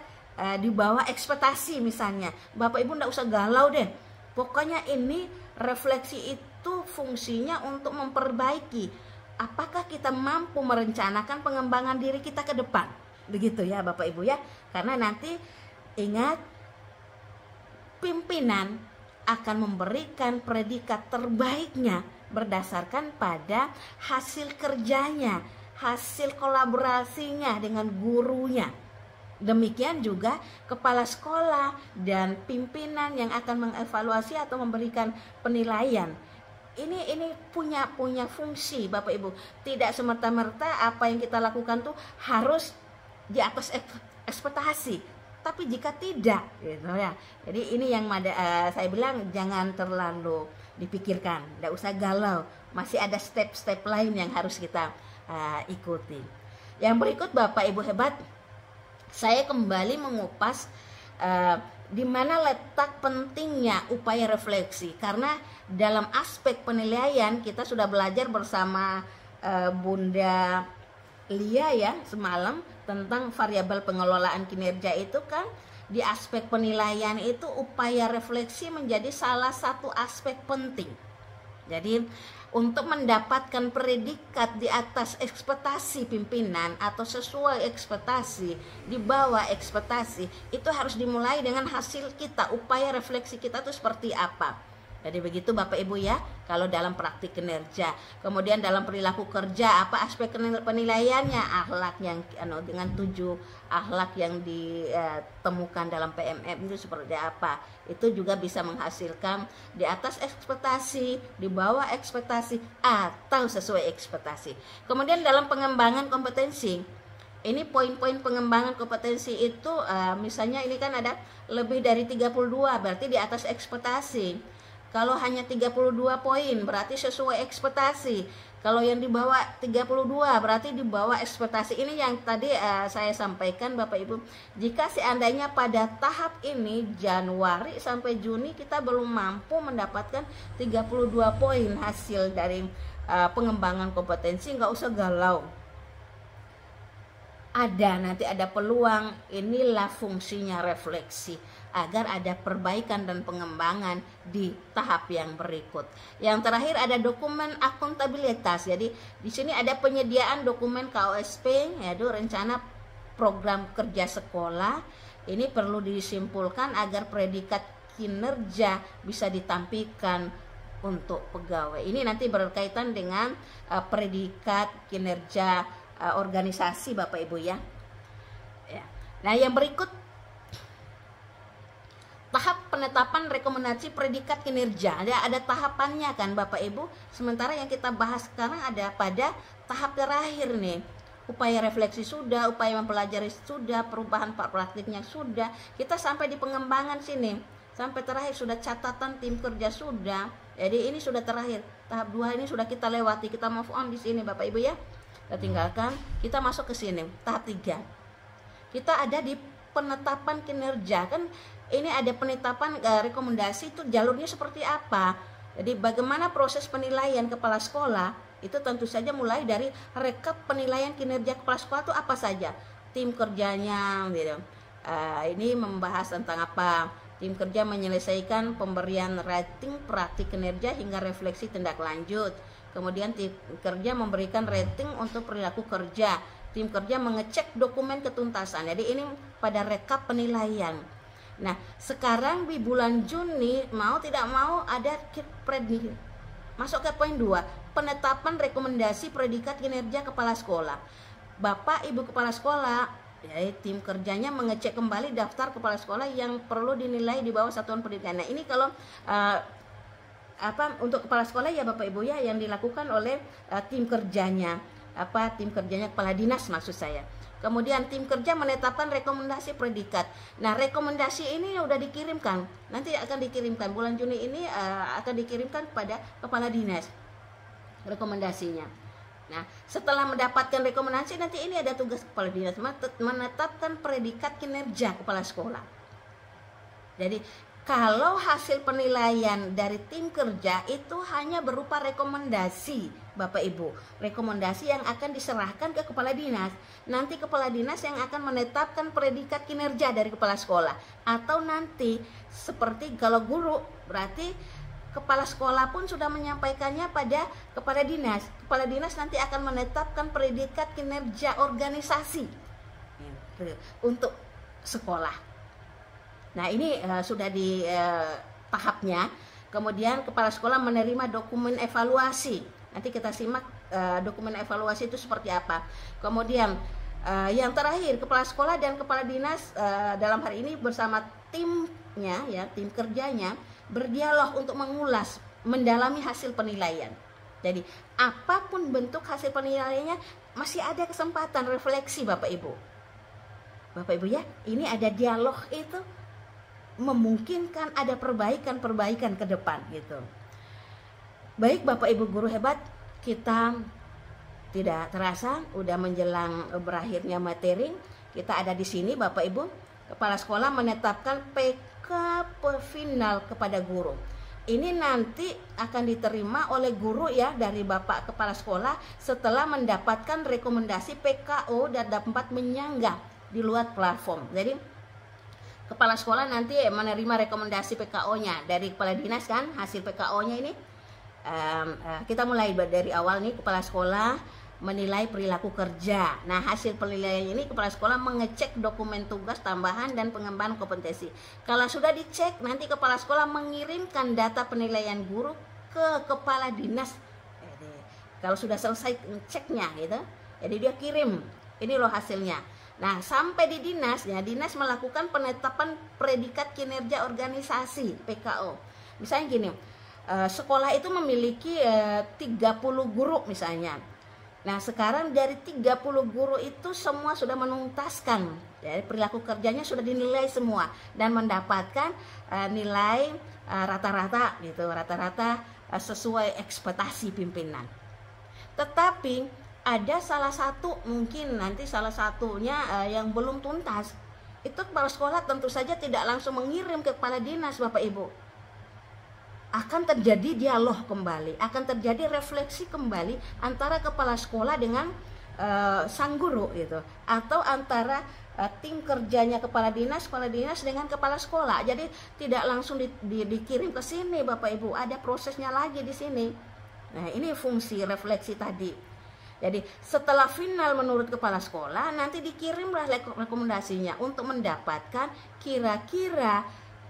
di bawah ekspektasi misalnya. Bapak Ibu tidak usah galau deh. Pokoknya ini refleksi itu fungsinya untuk memperbaiki. Apakah kita mampu merencanakan pengembangan diri kita ke depan? Begitu ya Bapak Ibu ya. Karena nanti ingat, pimpinan akan memberikan predikat terbaiknya berdasarkan pada hasil kerjanya, hasil kolaborasinya dengan gurunya. Demikian juga kepala sekolah dan pimpinan yang akan mengevaluasi atau memberikan penilaian. Ini punya fungsi Bapak Ibu. Tidak semerta-merta apa yang kita lakukan tuh harus di atas ekspektasi. Tapi jika tidak, gitu ya. Jadi ini yang saya bilang jangan terlalu dipikirkan, tidak usah galau. Masih ada step-step lain yang harus kita ikuti. Yang berikut Bapak Ibu hebat, saya kembali mengupas di mana letak pentingnya upaya refleksi. Karena dalam aspek penilaian kita sudah belajar bersama Bunda Lia ya semalam tentang variabel pengelolaan kinerja itu kan. Di aspek penilaian itu upaya refleksi menjadi salah satu aspek penting. Jadi untuk mendapatkan predikat di atas ekspektasi pimpinan atau sesuai ekspektasi, di bawah ekspektasi, itu harus dimulai dengan hasil kita, upaya refleksi kita itu seperti apa. Jadi begitu Bapak Ibu ya, kalau dalam praktik kinerja. Kemudian dalam perilaku kerja, apa aspek penilaiannya? Akhlak yang dengan 7 akhlak yang ditemukan dalam PMM itu seperti apa? Itu juga bisa menghasilkan di atas ekspektasi, di bawah ekspektasi, atau sesuai ekspektasi. Kemudian dalam pengembangan kompetensi, Ini poin-poin pengembangan kompetensi itu misalnya ini kan ada lebih dari 32, berarti di atas ekspektasi. Kalau hanya 32 poin berarti sesuai ekspektasi. Kalau yang di bawah 32 berarti di bawah ekspektasi. Ini yang tadi saya sampaikan Bapak Ibu. Jika seandainya pada tahap ini Januari sampai Juni kita belum mampu mendapatkan 32 poin hasil dari pengembangan kompetensi, nggak usah galau. Nanti ada peluang. Inilah fungsinya refleksi, agar ada perbaikan dan pengembangan di tahap yang berikut. Yang terakhir ada dokumen akuntabilitas. Jadi di sini ada penyediaan dokumen KOSP, yaitu rencana program kerja sekolah. Ini perlu disimpulkan agar predikat kinerja bisa ditampilkan untuk pegawai. Ini nanti berkaitan dengan predikat kinerja organisasi Bapak Ibu ya. Nah yang berikut tahap penetapan rekomendasi predikat kinerja. Ada tahapannya kan Bapak Ibu. Sementara yang kita bahas sekarang ada pada tahap terakhir nih. Upaya refleksi sudah, upaya mempelajari sudah, perubahan praktiknya sudah. Kita sampai di pengembangan sini. Sampai terakhir sudah catatan tim kerja sudah. Jadi ini sudah terakhir. Tahap 2 ini sudah kita lewati. Kita move on di sini Bapak Ibu ya. Kita tinggalkan, kita masuk ke sini tahap 3. Kita ada di penetapan kinerja. Kan ini ada penetapan rekomendasi, itu jalurnya seperti apa. Jadi bagaimana proses penilaian kepala sekolah, itu tentu saja mulai dari rekap penilaian kinerja kepala sekolah itu apa saja, tim kerjanya gitu. Ini membahas tentang apa. Tim kerja menyelesaikan pemberian rating praktik kinerja hingga refleksi tindak lanjut. Kemudian tim kerja memberikan rating untuk perilaku kerja. Tim kerja mengecek dokumen ketuntasan. Jadi ini pada rekap penilaian. Nah, sekarang di bulan Juni mau tidak mau ada predikat. Masuk ke poin 2, penetapan rekomendasi predikat kinerja kepala sekolah. Bapak Ibu kepala sekolah, jadi tim kerjanya mengecek kembali daftar kepala sekolah yang perlu dinilai di bawah satuan pendidikan. Nah, ini kalau untuk kepala sekolah ya Bapak Ibu ya, yang dilakukan oleh tim kerjanya. Tim kerjanya kepala dinas maksud saya. Kemudian tim kerja menetapkan rekomendasi predikat. Nah, rekomendasi ini udah dikirimkan. Nanti akan dikirimkan bulan Juni ini, akan dikirimkan pada kepala dinas rekomendasinya. Nah, setelah mendapatkan rekomendasi nanti ini ada tugas kepala dinas menetapkan predikat kinerja kepala sekolah. Jadi kalau hasil penilaian dari tim kerja itu hanya berupa rekomendasi Bapak Ibu, rekomendasi yang akan diserahkan ke kepala dinas. Nanti kepala dinas yang akan menetapkan predikat kinerja dari kepala sekolah. Atau nanti seperti kalau guru, berarti kepala sekolah pun sudah menyampaikannya pada kepala dinas. Kepala dinas nanti akan menetapkan predikat kinerja organisasi untuk sekolah. Nah, ini sudah di tahapnya. Kemudian kepala sekolah menerima dokumen evaluasi. Nanti kita simak dokumen evaluasi itu seperti apa. Kemudian yang terakhir, kepala sekolah dan kepala dinas dalam hari ini bersama timnya ya, tim kerjanya berdialog untuk mengulas, mendalami hasil penilaian. Jadi apapun bentuk hasil penilaiannya masih ada kesempatan refleksi Bapak Ibu. Bapak Ibu ya, ini ada dialog itu memungkinkan ada perbaikan ke depan gitu. Baik Bapak Ibu guru hebat, kita tidak terasa udah menjelang berakhirnya materi. Kita ada di sini Bapak Ibu. Kepala sekolah menetapkan PK final kepada guru. Ini nanti akan diterima oleh guru ya dari Bapak kepala sekolah setelah mendapatkan rekomendasi PKO dan dapat menyanggah di luar platform. Jadi kepala sekolah nanti menerima rekomendasi PKO-nya dari kepala dinas kan, hasil PKO-nya ini kita mulai dari awal nih. Kepala sekolah menilai perilaku kerja. Nah, hasil penilaian ini kepala sekolah mengecek dokumen tugas tambahan dan pengembangan kompetensi. Kalau sudah dicek, nanti kepala sekolah mengirimkan data penilaian guru ke kepala dinas. Kalau sudah selesai ceknya gitu, jadi dia kirim, ini loh hasilnya. Nah, sampai di dinas, ya dinas melakukan penetapan predikat kinerja organisasi PKO. Misalnya gini, sekolah itu memiliki 30 guru misalnya. Nah sekarang dari 30 guru itu semua sudah menuntaskan, jadi perilaku kerjanya sudah dinilai semua dan mendapatkan nilai rata-rata gitu, rata-rata sesuai ekspektasi pimpinan. Tetapi ada salah satu, mungkin nanti salah satunya yang belum tuntas. Itu kepala sekolah tentu saja tidak langsung mengirim ke kepala dinas Bapak Ibu. Akan terjadi dialog kembali, akan terjadi refleksi kembali antara kepala sekolah dengan sang guru gitu, atau antara tim kerjanya kepala dinas dengan kepala sekolah. Jadi tidak langsung dikirim ke sini Bapak Ibu, ada prosesnya lagi di sini. Nah ini fungsi refleksi tadi. Jadi setelah final menurut kepala sekolah, nanti dikirimlah rekomendasinya untuk mendapatkan kira-kira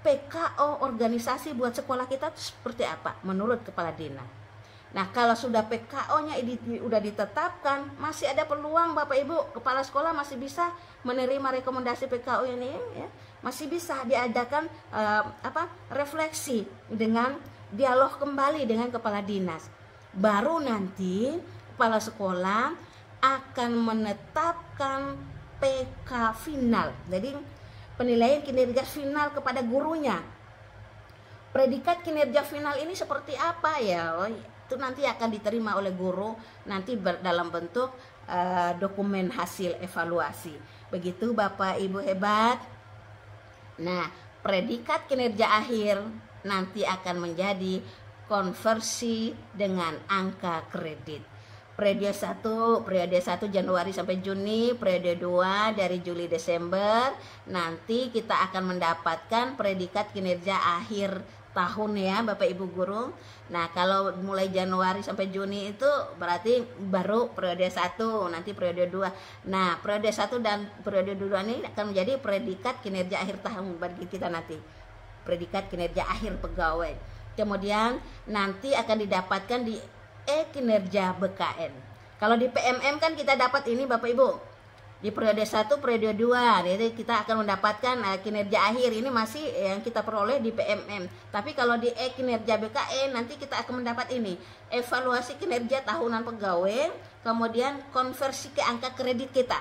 PKO organisasi buat sekolah kita seperti apa menurut kepala dinas. Nah kalau sudah PKO-nya sudah ditetapkan, masih ada peluang Bapak Ibu, kepala sekolah masih bisa menerima rekomendasi PKO ini ya. Masih bisa diadakan refleksi dengan dialog kembali dengan kepala dinas. Baru nanti kepala sekolah akan menetapkan PK final. Jadi penilaian kinerja final kepada gurunya. Predikat kinerja final ini seperti apa ya? Itu nanti akan diterima oleh guru nanti dalam bentuk dokumen hasil evaluasi. Begitu Bapak Ibu hebat. Nah, predikat kinerja akhir nanti akan menjadi konversi dengan angka kredit. Periode 1 Januari sampai Juni, periode 2 dari Juli Desember. Nanti kita akan mendapatkan predikat kinerja akhir tahun ya Bapak Ibu guru. Nah kalau mulai Januari sampai Juni itu berarti baru periode 1, nanti periode 2. Nah periode 1 dan periode 2 ini akan menjadi predikat kinerja akhir tahun bagi kita nanti. Predikat kinerja akhir pegawai. Kemudian nanti akan didapatkan di kinerja BKN. Kalau di PMM kan kita dapat ini Bapak Ibu. Di periode 1, periode 2. Jadi kita akan mendapatkan kinerja akhir. Ini masih yang kita peroleh di PMM. Tapi kalau di kinerja BKN nanti kita akan mendapat ini. Evaluasi kinerja tahunan pegawai, kemudian konversi ke angka kredit kita.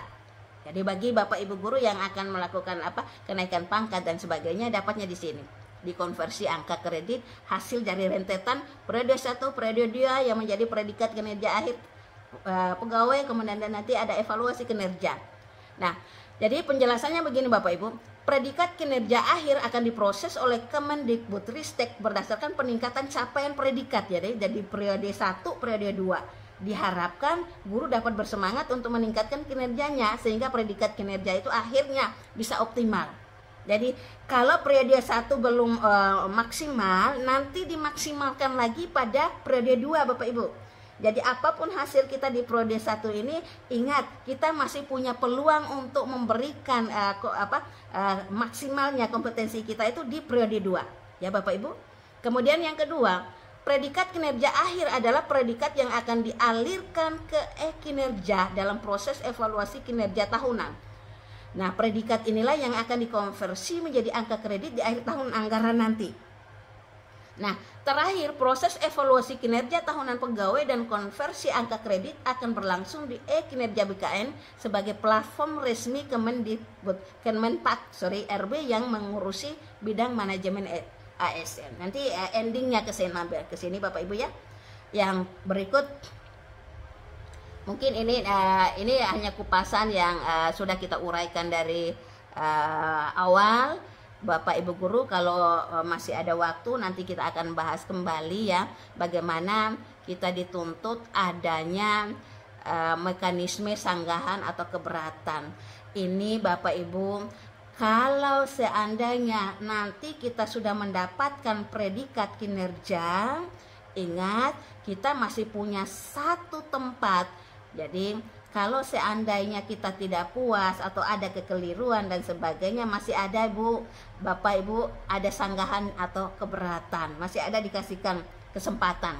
Jadi bagi Bapak Ibu guru yang akan melakukan kenaikan pangkat dan sebagainya, dapatnya di sini. Dikonversi angka kredit hasil dari rentetan periode 1, periode 2 yang menjadi predikat kinerja akhir pegawai, kemudian nanti ada evaluasi kinerja. Nah, jadi penjelasannya begini Bapak Ibu, predikat kinerja akhir akan diproses oleh Kemendikbudristek berdasarkan peningkatan capaian predikat. Jadi periode 1, periode 2 diharapkan guru dapat bersemangat untuk meningkatkan kinerjanya sehingga predikat kinerja itu akhirnya bisa optimal. Jadi kalau periode 1 belum maksimal, nanti dimaksimalkan lagi pada periode 2 Bapak Ibu. Jadi apapun hasil kita di periode 1 ini, ingat kita masih punya peluang untuk memberikan maksimalnya kompetensi kita itu di periode 2 ya Bapak Ibu. Kemudian yang kedua, predikat kinerja akhir adalah predikat yang akan dialirkan ke kinerja dalam proses evaluasi kinerja tahunan. Nah, predikat inilah yang akan dikonversi menjadi angka kredit di akhir tahun anggaran nanti. Nah, terakhir proses evaluasi kinerja tahunan pegawai dan konversi angka kredit akan berlangsung di kinerja BKN sebagai platform resmi Kemenpak RB yang mengurusi bidang manajemen ASN. Nanti endingnya ke sini Bapak Ibu ya. Yang berikut mungkin ini hanya kupasan yang sudah kita uraikan dari awal. Bapak Ibu guru, kalau masih ada waktu nanti kita akan bahas kembali ya bagaimana kita dituntut adanya mekanisme sanggahan atau keberatan. Ini Bapak Ibu, kalau seandainya nanti kita sudah mendapatkan predikat kinerja, ingat kita masih punya satu tempat. Jadi kalau seandainya kita tidak puas atau ada kekeliruan dan sebagainya, masih ada Bapak Ibu, ada sanggahan atau keberatan, masih ada dikasihkan kesempatan.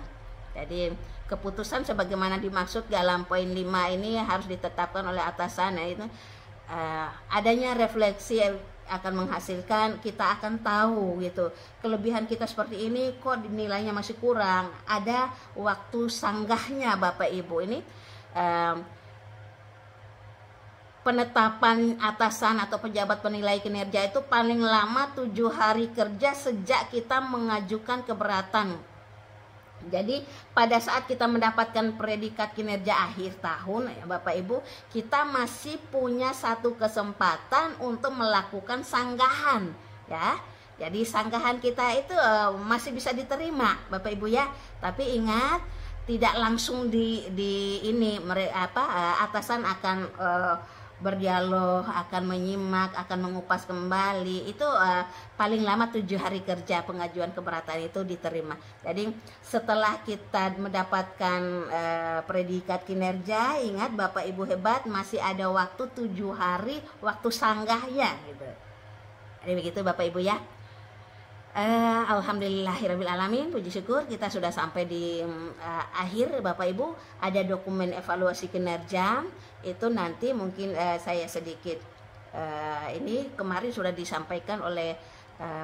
Jadi keputusan sebagaimana dimaksud dalam poin 5 ini harus ditetapkan oleh atasan. Nah, itu adanya refleksi akan menghasilkan, kita akan tahu gitu, kelebihan kita seperti ini kok nilainya masih kurang, ada waktu sanggahnya Bapak Ibu. Ini penetapan atasan atau pejabat penilai kinerja itu paling lama 7 hari kerja sejak kita mengajukan keberatan. Jadi pada saat kita mendapatkan predikat kinerja akhir tahun ya Bapak Ibu, kita masih punya satu kesempatan untuk melakukan sanggahan ya. Jadi sanggahan kita itu masih bisa diterima Bapak Ibu ya. Tapi ingat, tidak langsung di ini atasan akan berdialog, akan menyimak, akan mengupas kembali. Itu paling lama 7 hari kerja pengajuan keberatan itu diterima. Jadi setelah kita mendapatkan predikat kinerja, ingat Bapak Ibu hebat, masih ada waktu 7 hari waktu sanggahnya gitu. Jadi begitu Bapak Ibu ya. Alhamdulillahirrabbilalamin, puji syukur kita sudah sampai di akhir Bapak Ibu. Ada dokumen evaluasi kinerja, itu nanti mungkin saya sedikit ini kemarin sudah disampaikan oleh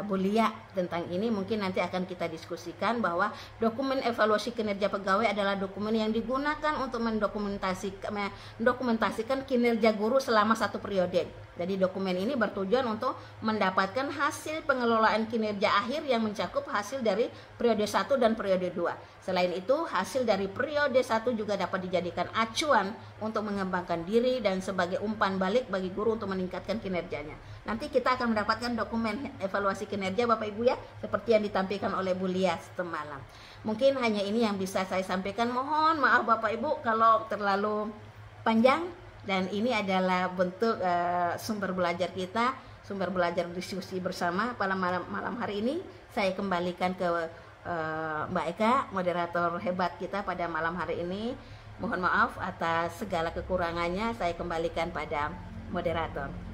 Bu Lia tentang ini, mungkin nanti akan kita diskusikan bahwa dokumen evaluasi kinerja pegawai adalah dokumen yang digunakan untuk mendokumentasikan kinerja guru selama satu periode. Jadi dokumen ini bertujuan untuk mendapatkan hasil pengelolaan kinerja akhir yang mencakup hasil dari periode 1 dan periode 2. Selain itu, hasil dari periode 1 juga dapat dijadikan acuan untuk mengembangkan diri dan sebagai umpan balik bagi guru untuk meningkatkan kinerjanya. Nanti kita akan mendapatkan dokumen evaluasi kinerja Bapak Ibu ya, seperti yang ditampilkan oleh Bu Lia semalam. Mungkin hanya ini yang bisa saya sampaikan. Mohon maaf Bapak Ibu kalau terlalu panjang. Dan ini adalah bentuk sumber belajar kita, sumber belajar diskusi bersama pada malam hari ini. Saya kembalikan ke Mbak Eka, moderator hebat kita pada malam hari ini. Mohon maaf atas segala kekurangannya, saya kembalikan pada moderator.